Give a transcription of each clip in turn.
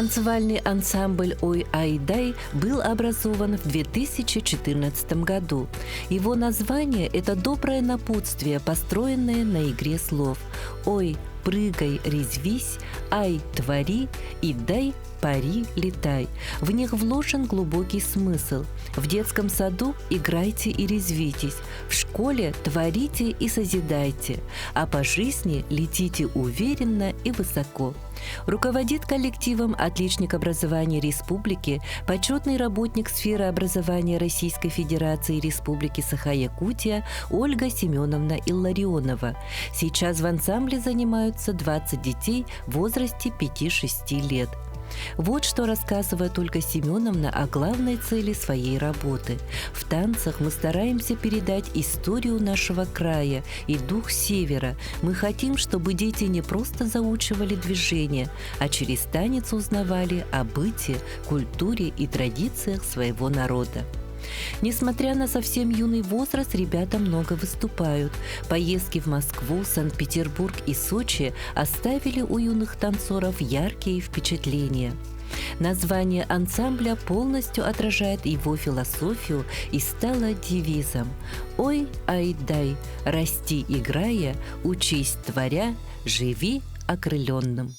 Танцевальный ансамбль «Ой, ай, дай» был образован в 2014 году. Его название – это доброе напутствие, построенное на игре слов. «Ой, прыгай, резвись, ай, твори и дай, пари, летай». В них вложен глубокий смысл. В детском саду играйте и резвитесь, в школе творите и созидайте, а по жизни летите уверенно и высоко. Руководит коллективом отличник образования республики, почетный работник сферы образования Российской Федерации Республики Саха-Якутия Ольга Семеновна Илларионова. Сейчас в ансамбле занимаются 20 детей в возрасте 5-6 лет. Вот что рассказывает Ольга Семеновна о главной цели своей работы. В танцах мы стараемся передать историю нашего края и дух Севера. Мы хотим, чтобы дети не просто заучивали движения, а через танец узнавали о быте, культуре и традициях своего народа. Несмотря на совсем юный возраст, ребята много выступают. Поездки в Москву, Санкт-Петербург и Сочи оставили у юных танцоров яркие впечатления. Название ансамбля полностью отражает его философию и стало девизом: «Ой, ай, дай, расти играя, учись творя, живи окрыленным».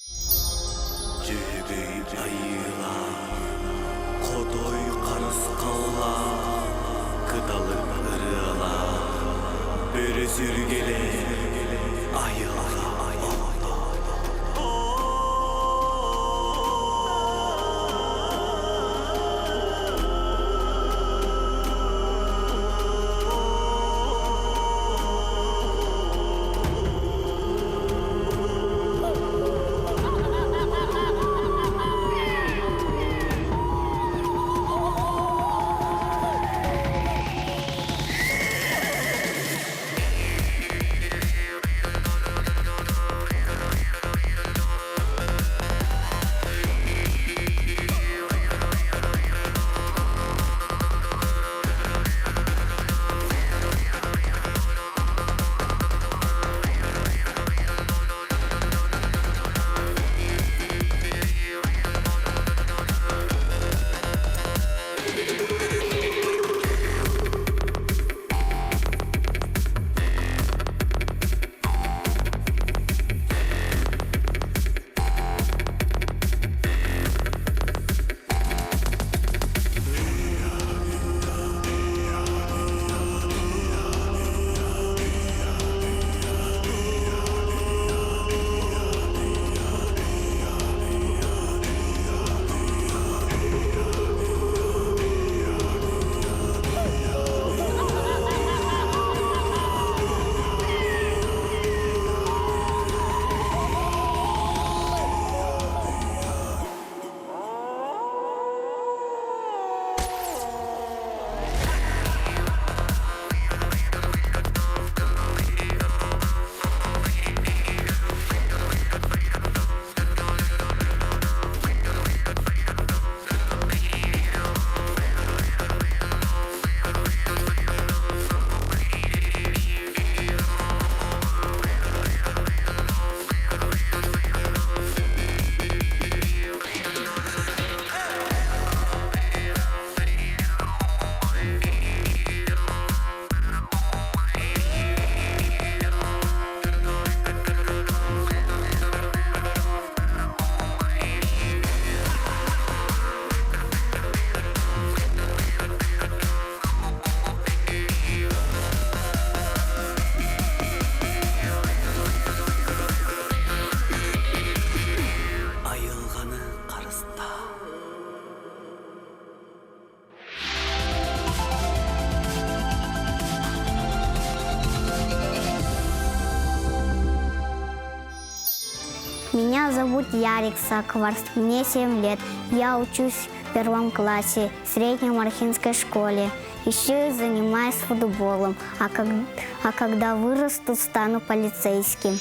Меня зовут Ярик Сакварс, мне 7 лет. Я учусь в 1 классе в средней Мархинской школе. Еще и занимаюсь футболом, а когда вырасту, стану полицейским.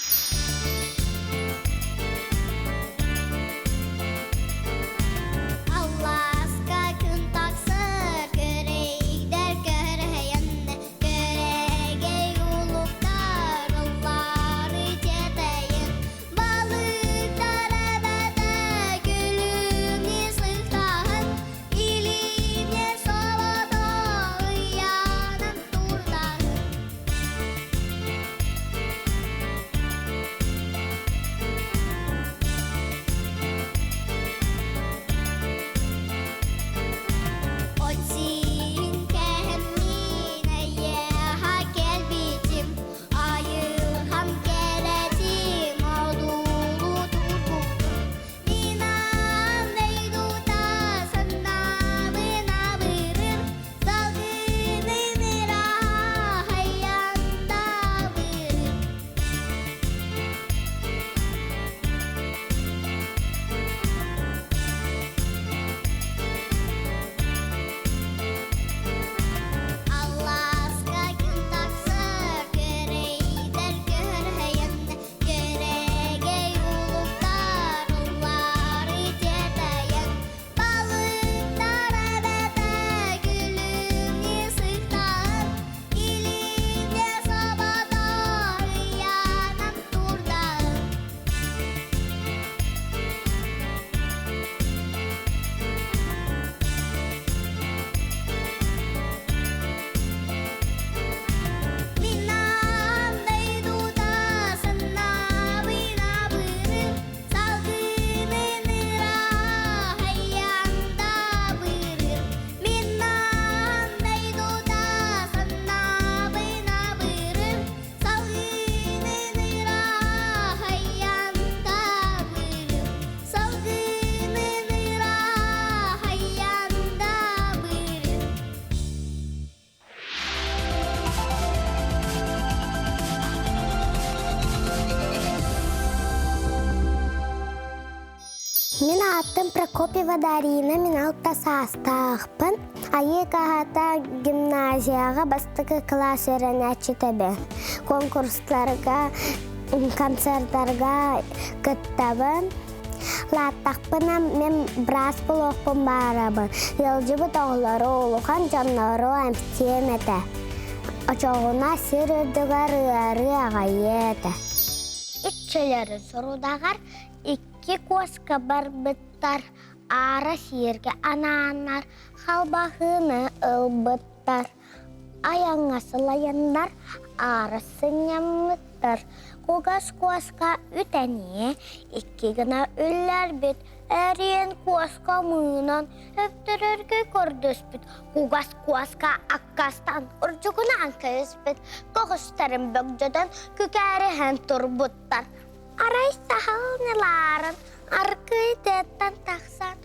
аттым Прокопьева Дарина, мен 6 састақпын. Айыкағата гимназияға бастығы класс өрінәтші табы. Конкурстарға, концерттарға күттабын. Латтақпына мен брас бұлықпын барабын. Елжібі тоғылары олуған жанлары әмстеметі. Очоғына сыр үрдігар ұры ағайеті. Итчелері сұрудағар 2 коска бар бұттар. Ара сирге ананар, халбағыны ұлбыттар. Аяңа сылайындар, арысын ямыттар. Кугас коска үтәне, 2 гына үлләр бит. Әрен коска мыңынан өптірерге көрдөс бит. Кугас коска аққастан ұржығынан көз бит. Коғыстарын бөгжөден күкәрі hän тұрбыттар. Арай сахалныларын арқыдеттен тақсан.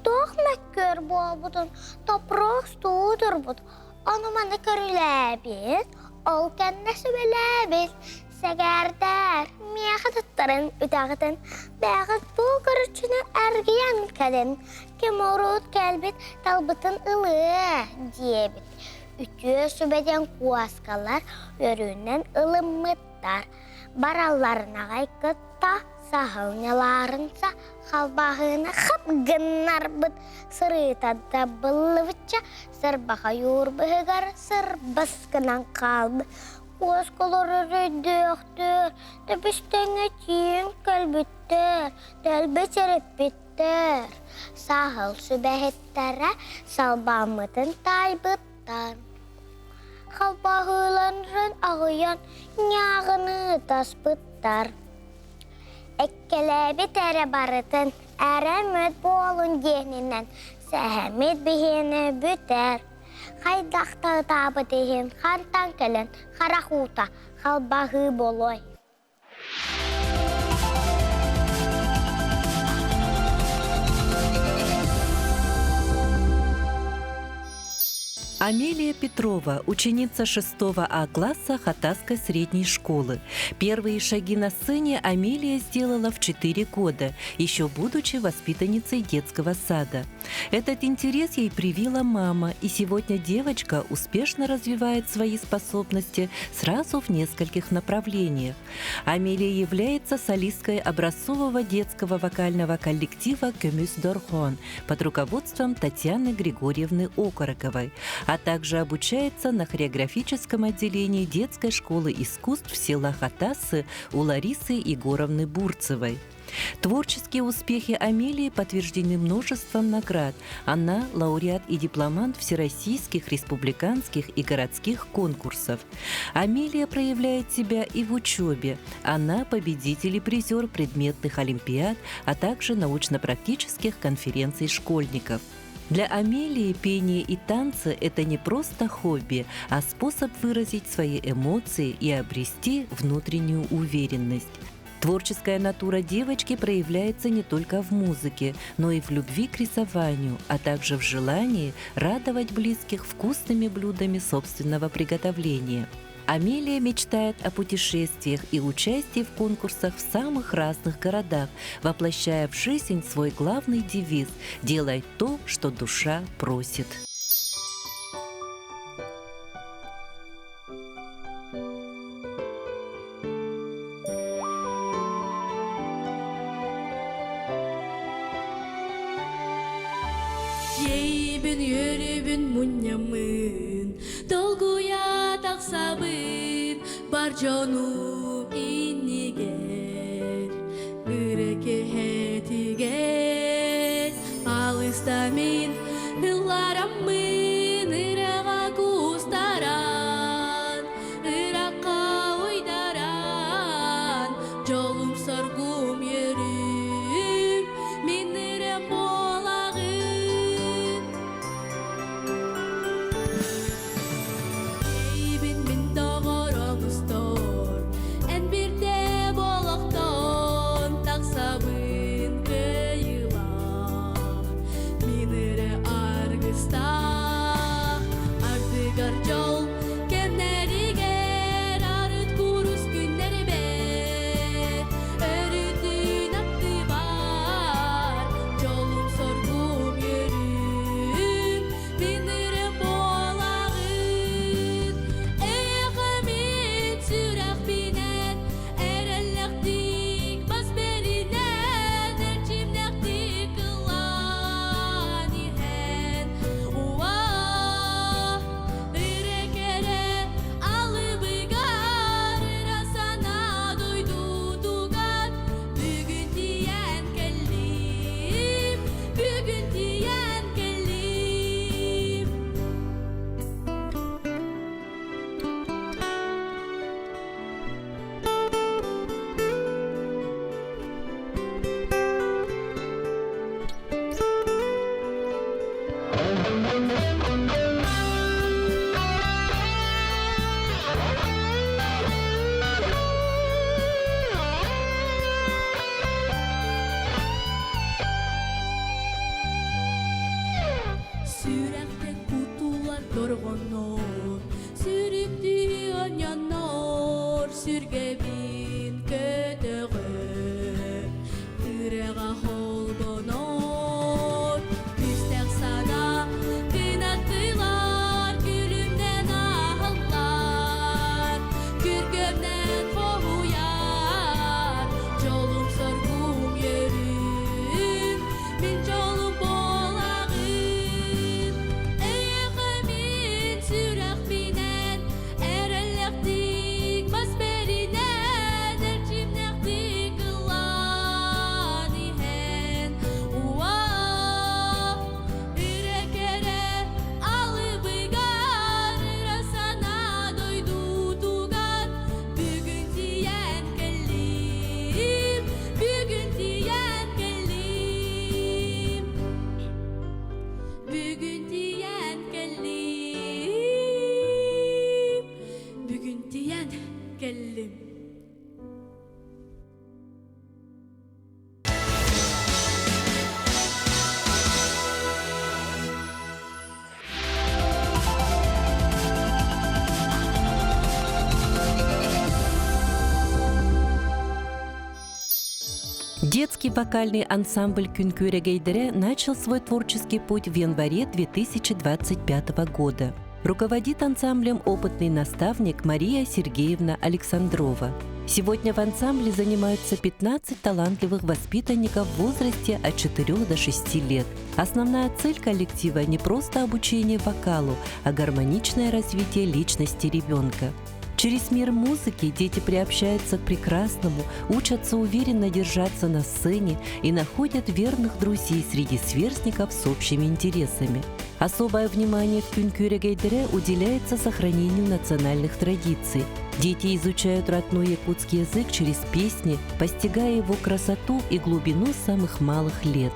Тоқ мәккөр болбудын, топрақ студыр бұд. Оныманы көріләбіз, ол кәннәсі біләбіз. Сәгәрдәр, мияқыдыттарын үтәғытын, бәғыт бұл көрүчіні әргиян кәдін. Кем орут кәлбет талбытын ылы дебет. Үтіе сүбәден куаскалар өрінен ылыммыттар. Бараларына ғайқытта, сағылняларынса, қалбағына қып гыннар бұд. Сырытада бұлывыча, сырбаға юрбығығар, сыр басқынан қалды. Коскалары рейдіқтір, тәбістіңі тиін кәлбіттір, тәлбет әріппеттір. Сағыл сүбәхеттәрі салбамытын тайбыттар. Қалбағыланрын ағыян няғыны таспыттар. Әккеләбет әрі барытын, әрәмет болын денінен, сәхәмет бігені бүтер. Қайдақтағы табы дейін, қантан кәлін, қарақута, қалбағы болой. Амелия Петрова, ученица 6 А класса Хатасской средней школы. Первые шаги на сцене Амелия сделала в 4 года, еще будучи воспитанницей детского сада. Этот интерес ей привила мама, и сегодня девочка успешно развивает свои способности сразу в нескольких направлениях. Амелия является солисткой образцового детского вокального коллектива «Кемюс Дорхон» под руководством Татьяны Григорьевны Окороковой, а также обучается на хореографическом отделении детской школы искусств села Хатасы у Ларисы Егоровны Бурцевой. Творческие успехи Амелии подтверждены множеством наград. Она лауреат и дипломант всероссийских, республиканских и городских конкурсов. Амелия проявляет себя и в учебе. Она победитель и призер предметных олимпиад, а также научно-практических конференций школьников. Для Амелии пение и танцы – это не просто хобби, а способ выразить свои эмоции и обрести внутреннюю уверенность. Творческая натура девочки проявляется не только в музыке, но и в любви к рисованию, а также в желании радовать близких вкусными блюдами собственного приготовления. Амелия мечтает о путешествиях и участии в конкурсах в самых разных городах, воплощая в жизнь свой главный девиз «Делай то, что душа просит». Ейбін өрібін мұнямын, долгуя тақсабын, бар жоным иннигер, үреке хетигер, алыста мен ыларамын, ыраға кустаран, ыраққа ойдаран, жолым соргум ерім, мен ырым болағын. Ейбін мен тоғырымыстор, ән бірде болақтон, тақсабын көйілар, мен ыры Yorgonor sürüktüğün yanor sürgebin kötüğü Üreğe holgonor Üstek sana kınattılar Gülümden ahıllar Kürgömden koğuyar Jolum sorgum yörüm Min jolum bolağın Eyeğimin sürek binen Erelektik basberinen Ercimnektik ılan ihen Uah Ürekere alıbıgar Rasana doydu tugan Bugün diyen kellim Bugün diyen kellim Bugün diyen kellim Bugün diyen kellim Детский вокальный ансамбль «Күнкүрэ Гейдерэ» начал свой творческий путь в январе 2025 года. Руководит ансамблем опытный наставник Мария Сергеевна Александрова. Сегодня в ансамбле занимаются 15 талантливых воспитанников в возрасте от 4 до 6 лет. Основная цель коллектива не просто обучение вокалу, а гармоничное развитие личности ребенка. Через мир музыки дети приобщаются к прекрасному, учатся уверенно держаться на сцене и находят верных друзей среди сверстников с общими интересами. Особое внимание в «Күнкүрэ Гейдерэ» уделяется сохранению национальных традиций. Дети изучают родной якутский язык через песни, постигая его красоту и глубину с самых малых лет.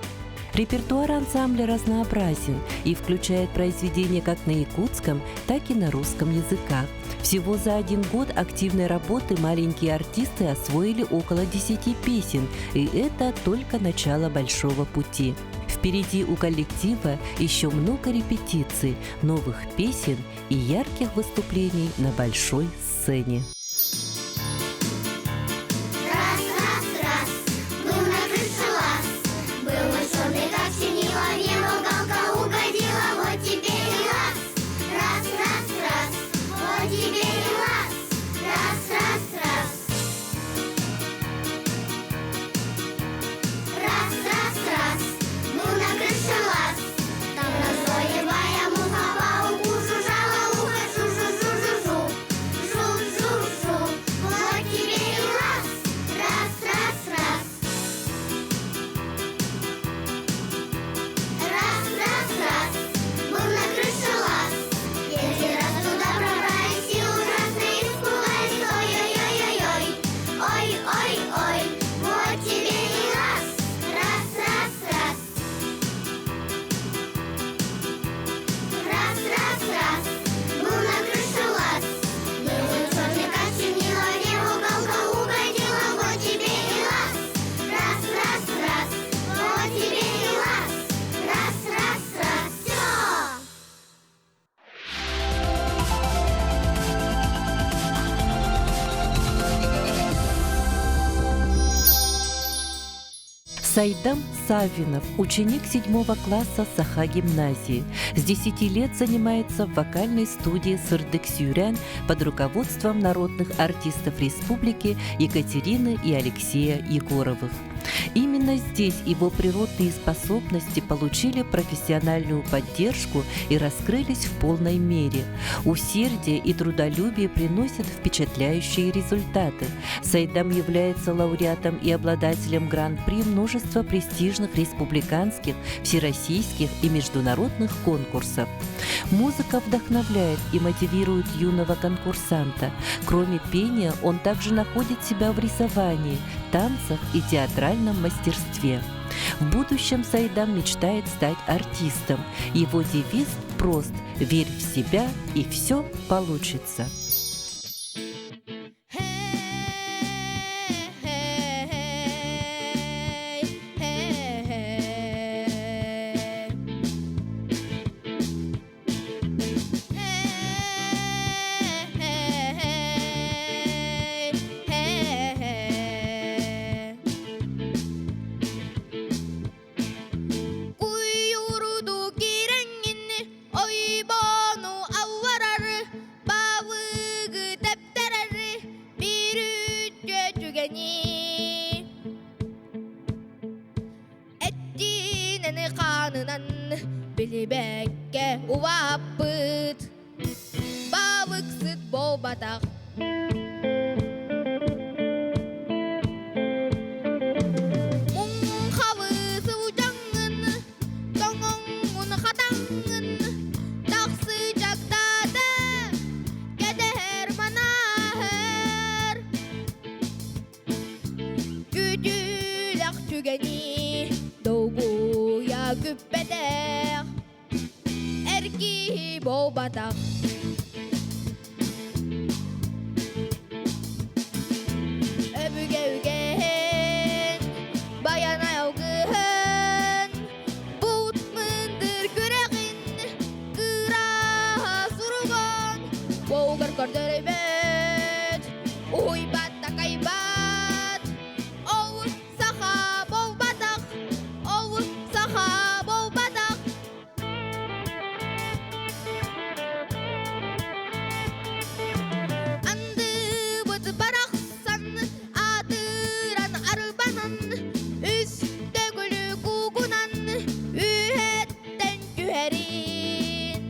Репертуар ансамбля разнообразен и включает произведения как на якутском, так и на русском языках. Всего за 1 год активной работы маленькие артисты освоили около 10 песен, и это только начало большого пути. Впереди у коллектива еще много репетиций, новых песен и ярких выступлений на большой сцене. Сайдам Савинов, ученик 7 класса Саха-гимназии. С 10 лет занимается в вокальной студии «Сырдык-Сюрян» под руководством народных артистов республики Екатерины и Алексея Егоровых. Именно здесь его природные способности получили профессиональную поддержку и раскрылись в полной мере. Усердие и трудолюбие приносят впечатляющие результаты. Сайдам является лауреатом и обладателем гран-при множества престижных республиканских, всероссийских и международных конкурсов. Музыка вдохновляет и мотивирует юного конкурсанта. Кроме пения, он также находит себя в рисовании, танцах и театральном мастерстве. В будущем Сайдам мечтает стать артистом. Его девиз прост: «Верь в себя, и все получится». болбатақ. Мұң қавысы ұжаңын, тоңың қатаңын, тақсы жақтады, кедер манахыр. Күділік түгені, доғуя күппедер, әркі болбатақ. Öbügevgen, bayan ayağın, but mındır küreğin, kıraha surugan, boğar kardırıbet, uy batta kaybat, oğu saha bol batak, oğu saha bol batak. Andı bıt baraksan, adıran arbanan, üstte gülü kugunan, ühetten küherin.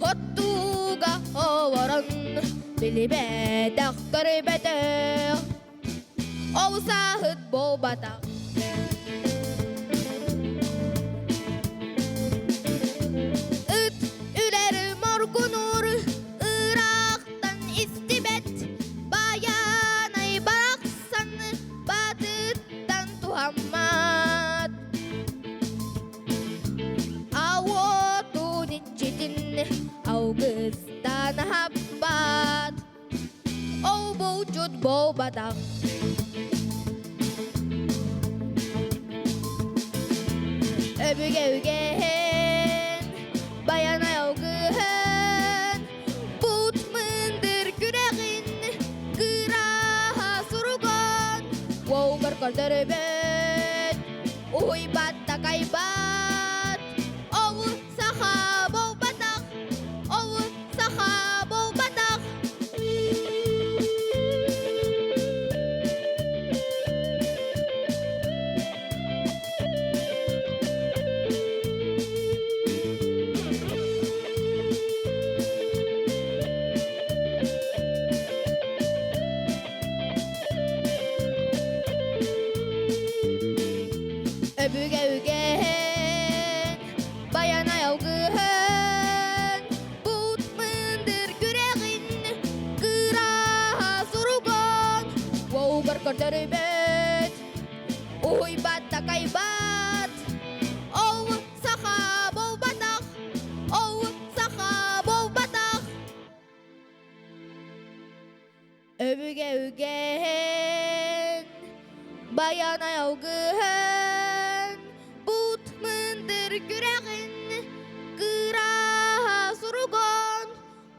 Hottuga ovaran, bilibedek kırbetek, ovsahıt bol batak. Üt üler morgunur, Irak'tan istibet, bayanay baraksan, batıttan tuhammat. Avotun içidin, Ağustan habbat, o vücut bolbadak. Öbügevgen, bayan ayağın, but mındır küreğin, kıraha surugan, boğar kardırıbet, uy batta kaybat, oğu saha bolbatak, oğu saha bolbatak. Öbügevgen, bayan ayağın, but mındır küreğin, kıraha surugan, boğar kardırıbet, uy batta kaybat, oğu saha bolbatak, oğu saha bolbatak. Öbügevgen, bayan ayağın, but mındır küreğin, kıraha surugan,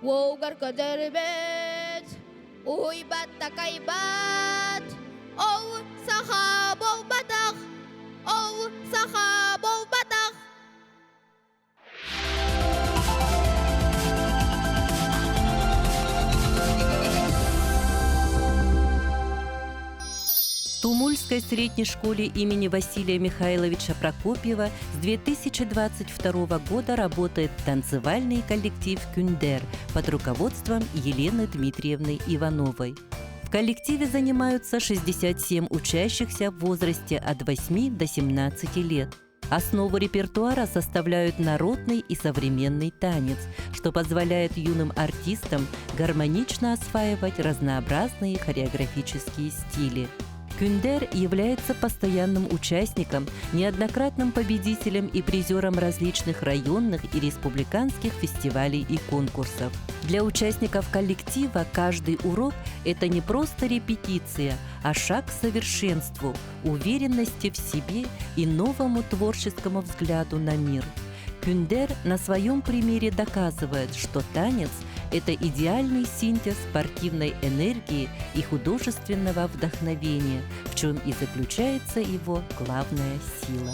boğar kardırıbet, uy batta kaybat, oğu saha bolbatak, oğu saha bolbatak. В Тумульской средней школе имени Василия Михайловича Прокопьева с 2022 года работает танцевальный коллектив «Күндер» под руководством Елены Дмитриевны Ивановой. В коллективе занимаются 67 учащихся в возрасте от 8 до 17 лет. Основу репертуара составляют народный и современный танец, что позволяет юным артистам гармонично осваивать разнообразные хореографические стили. Күндер является постоянным участником, неоднократным победителем и призером различных районных и республиканских фестивалей и конкурсов. Для участников коллектива каждый урок – это не просто репетиция, а шаг к совершенству, уверенности в себе и новому творческому взгляду на мир. Күндер на своем примере доказывает, что танец – это идеальный синтез спортивной энергии и художественного вдохновения, в чем и заключается его главная сила.